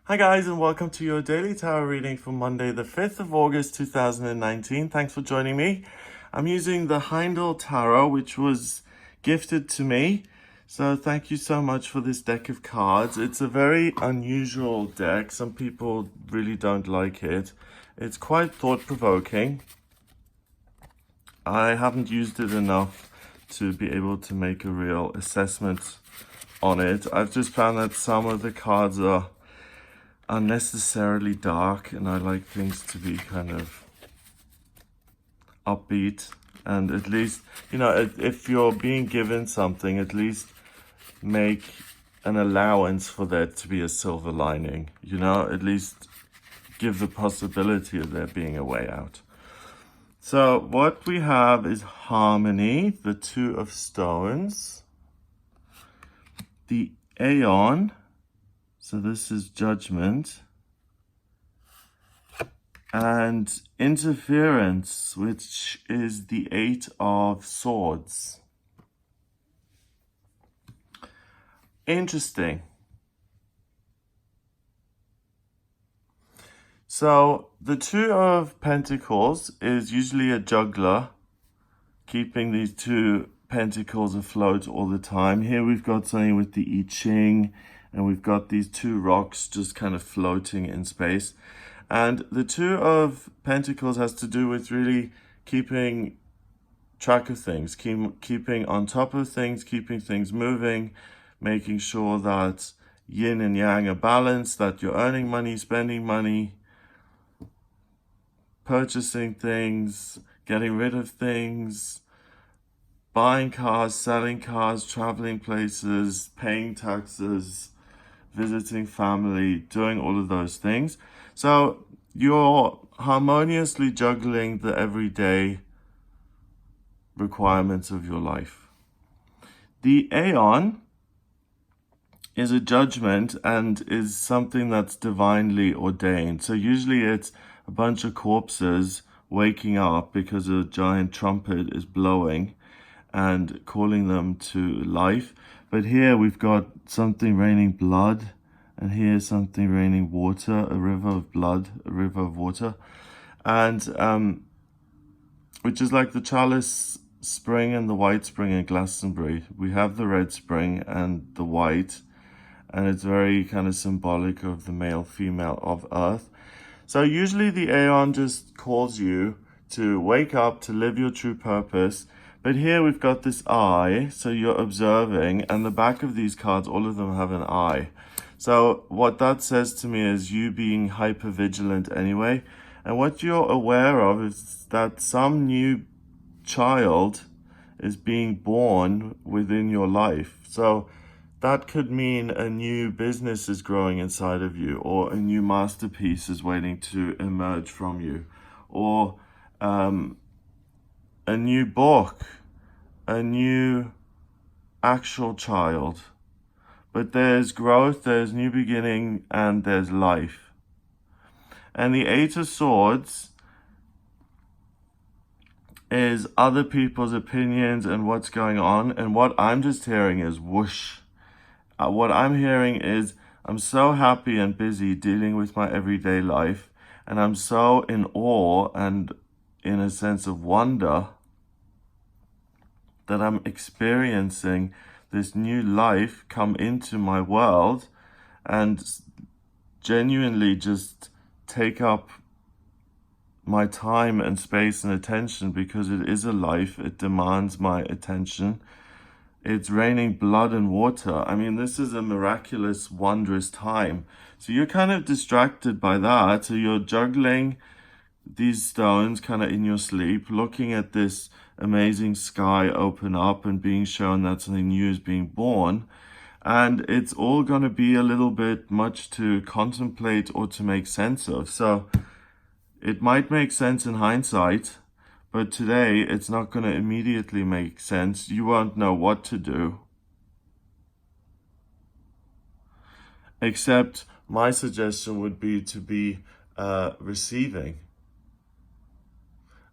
Hi guys, and welcome to your daily tarot reading for Monday the 5th of August 2019. Thanks for joining me. I'm using the Heindel Tarot, which was gifted to me. So thank you so much for this deck of cards. It's a very unusual deck. Some people really don't like it. It's quite thought-provoking. I haven't used it enough to be able to make a real assessment on it. I've just found that some of the cards are unnecessarily dark, and I like things to be kind of upbeat. And at least, if you're being given something, at least make an allowance for that to be a silver lining, at least give the possibility of there being a way out. So what we have is Harmony, the Two of Stones, the Aeon, so this is Judgment, and Interference, which is the Eight of Swords. Interesting. So the Two of Pentacles is usually a juggler, keeping these two pentacles afloat all the time. Here we've got something with the I Ching, and we've got these two rocks just kind of floating in space. And the Two of Pentacles has to do with really keeping track of things, keeping on top of things, keeping things moving, making sure that yin and yang are balanced, that you're earning money, spending money, purchasing things, getting rid of things, buying cars, selling cars, traveling places, paying taxes, visiting family, doing all of those things. So you're harmoniously juggling the everyday requirements of your life. The Aeon is a judgment and is something that's divinely ordained. So usually it's a bunch of corpses waking up because a giant trumpet is blowing and calling them to life. But here we've got something raining blood, and here's something raining water, a river of blood, a river of water. And which is like the Chalice Spring and the White Spring in Glastonbury. We have the red spring and the white, and it's very kind of symbolic of the male, female of Earth. So usually the Aeon just calls you to wake up, to live your true purpose. But here we've got this eye, so you're observing, and the back of these cards, all of them have an eye. So what that says to me is you being hyper vigilant anyway. And what you're aware of is that some new child is being born within your life. So that could mean a new business is growing inside of you, or a new masterpiece is waiting to emerge from you, or a new book, a new actual child. But there's growth, there's new beginning, and there's life. And the Eight of Swords is other people's opinions and what's going on. And what I'm just hearing is whoosh. What I'm hearing is I'm so happy and busy dealing with my everyday life. And I'm so in awe and in a sense of wonder that I'm experiencing this new life come into my world and genuinely just take up my time and space and attention, because it is a life. It demands my attention. It's raining blood and water. I mean, this is a miraculous, wondrous time. So you're kind of distracted by that. So you're juggling these stones kind of in your sleep, looking at this amazing sky open up and being shown that something new is being born. And it's all going to be a little bit much to contemplate or to make sense of. So it might make sense in hindsight, but today it's not going to immediately make sense. You won't know what to do. Except my suggestion would be to be receiving.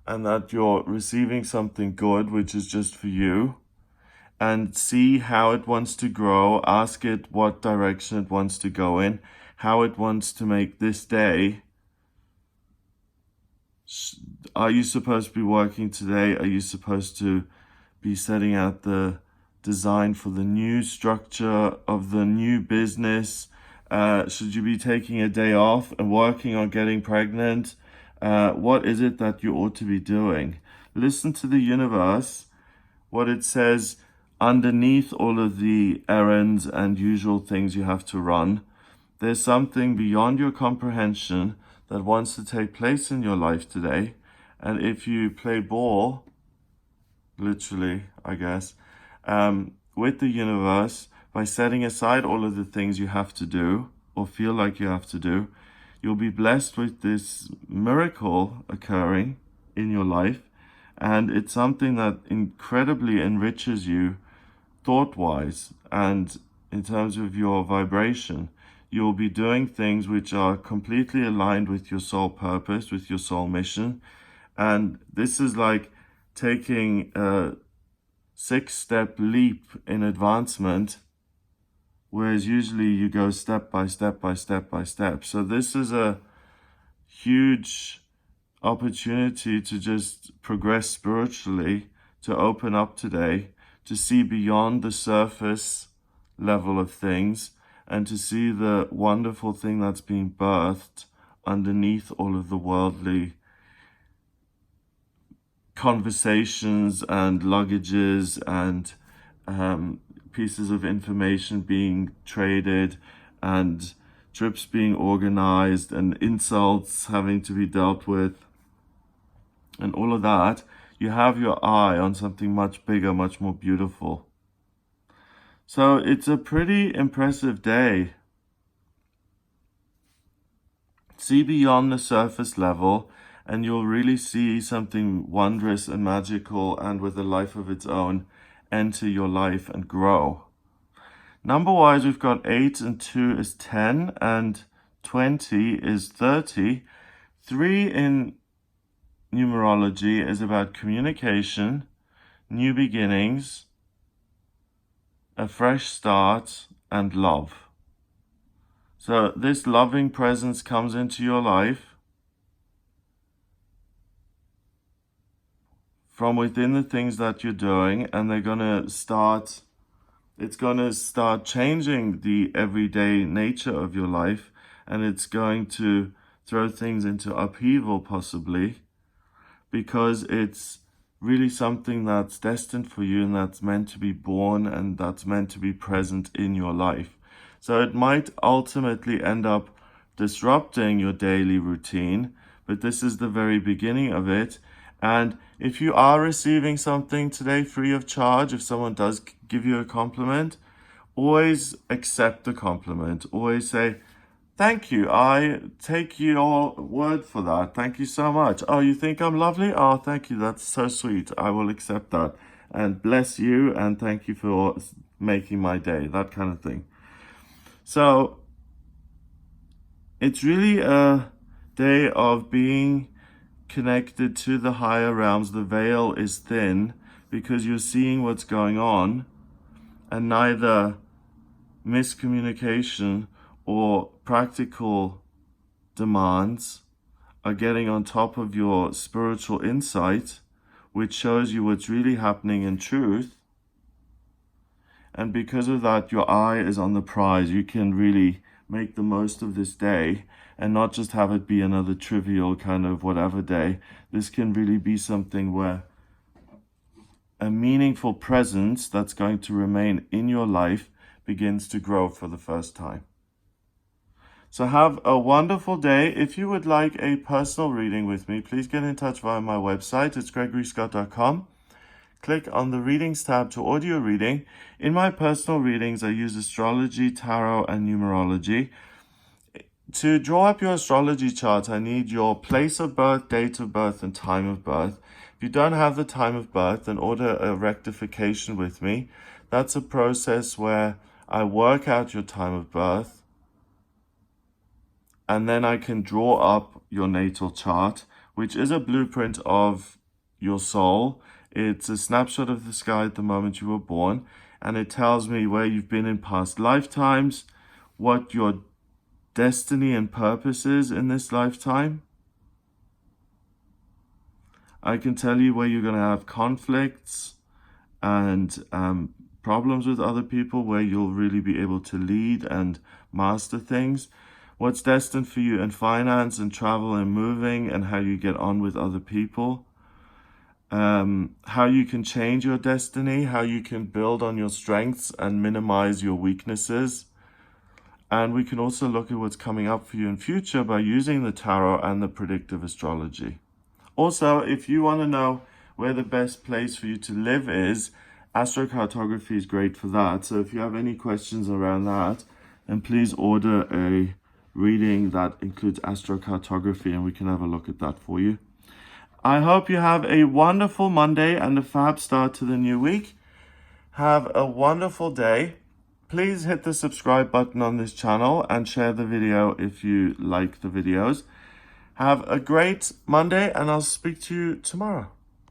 And that you're receiving something good, which is just for you, and see how it wants to grow. Ask it what direction it wants to go in. how it wants to make this day. Are you supposed to be working today? Are you supposed to be setting out the design for the new structure of the new business? Should you be taking a day off and working on getting pregnant? What is it that you ought to be doing? Listen to the universe, what it says underneath all of the errands and usual things you have to run. There's something beyond your comprehension that wants to take place in your life today. And if you play ball, literally, I guess, with the universe, by setting aside all of the things you have to do or feel like you have to do, you'll be blessed with this miracle occurring in your life. And it's something that incredibly enriches you thought-wise and in terms of your vibration. You'll be doing things which are completely aligned with your soul purpose, with your soul mission. And this is like taking a 6-step leap in advancement, whereas usually you go step by step by step by step. So this is a huge opportunity to just progress spiritually, to open up today, to see beyond the surface level of things, and to see the wonderful thing that's being birthed underneath all of the worldly conversations and luggages and pieces of information being traded and trips being organized and insults having to be dealt with and all of that. You have your eye on something much bigger, much more beautiful. So it's a pretty impressive day. See beyond the surface level, and you'll really see something wondrous and magical and with a life of its own enter your life and grow. Number-wise, we've got 8 and 2 is 10 and 20 is 30. 3 in numerology is about communication, new beginnings, a fresh start, and love. So this loving presence comes into your life from within the things that you're doing, and it's going to start changing the everyday nature of your life, and it's going to throw things into upheaval possibly, because it's really something that's destined for you and that's meant to be born and that's meant to be present in your life. So it might ultimately end up disrupting your daily routine, but this is the very beginning of it. And if you are receiving something today free of charge, if someone does give you a compliment, always accept the compliment. Always say, thank you. I take your word for that. Thank you so much. Oh, you think I'm lovely? Oh, thank you. That's so sweet. I will accept that. And bless you. And thank you for making my day. That kind of thing. So it's really a day of being connected to the higher realms. The veil is thin because you're seeing what's going on, and neither miscommunication or practical demands are getting on top of your spiritual insight, which shows you what's really happening in truth. And because of that, your eye is on the prize. You can really make the most of this day and not just have it be another trivial kind of whatever day. This can really be something where a meaningful presence that's going to remain in your life begins to grow for the first time. So have a wonderful day. If you would like a personal reading with me, please get in touch via my website. It's gregoryscott.com. Click on the Readings tab to audio reading. In my personal readings, I use astrology, tarot, and numerology. To draw up your astrology chart, I need your place of birth, date of birth, and time of birth. If you don't have the time of birth, then order a rectification with me. That's a process where I work out your time of birth, and then I can draw up your natal chart, which is a blueprint of your soul. It's a snapshot of the sky at the moment you were born, and it tells me where you've been in past lifetimes, what your destiny and purposes in this lifetime. I can tell you where you're going to have conflicts and problems with other people, where you'll really be able to lead and master things. What's destined for you in finance and travel and moving, and how you get on with other people. How you can change your destiny, how you can build on your strengths and minimize your weaknesses. And we can also look at what's coming up for you in future by using the tarot and the predictive astrology. Also, if you want to know where the best place for you to live is, astrocartography is great for that. So if you have any questions around that, then please order a reading that includes astrocartography, and we can have a look at that for you. I hope you have a wonderful Monday and a fab start to the new week. Have a wonderful day. Please hit the subscribe button on this channel and share the video if you like the videos. Have a great Monday, and I'll speak to you tomorrow.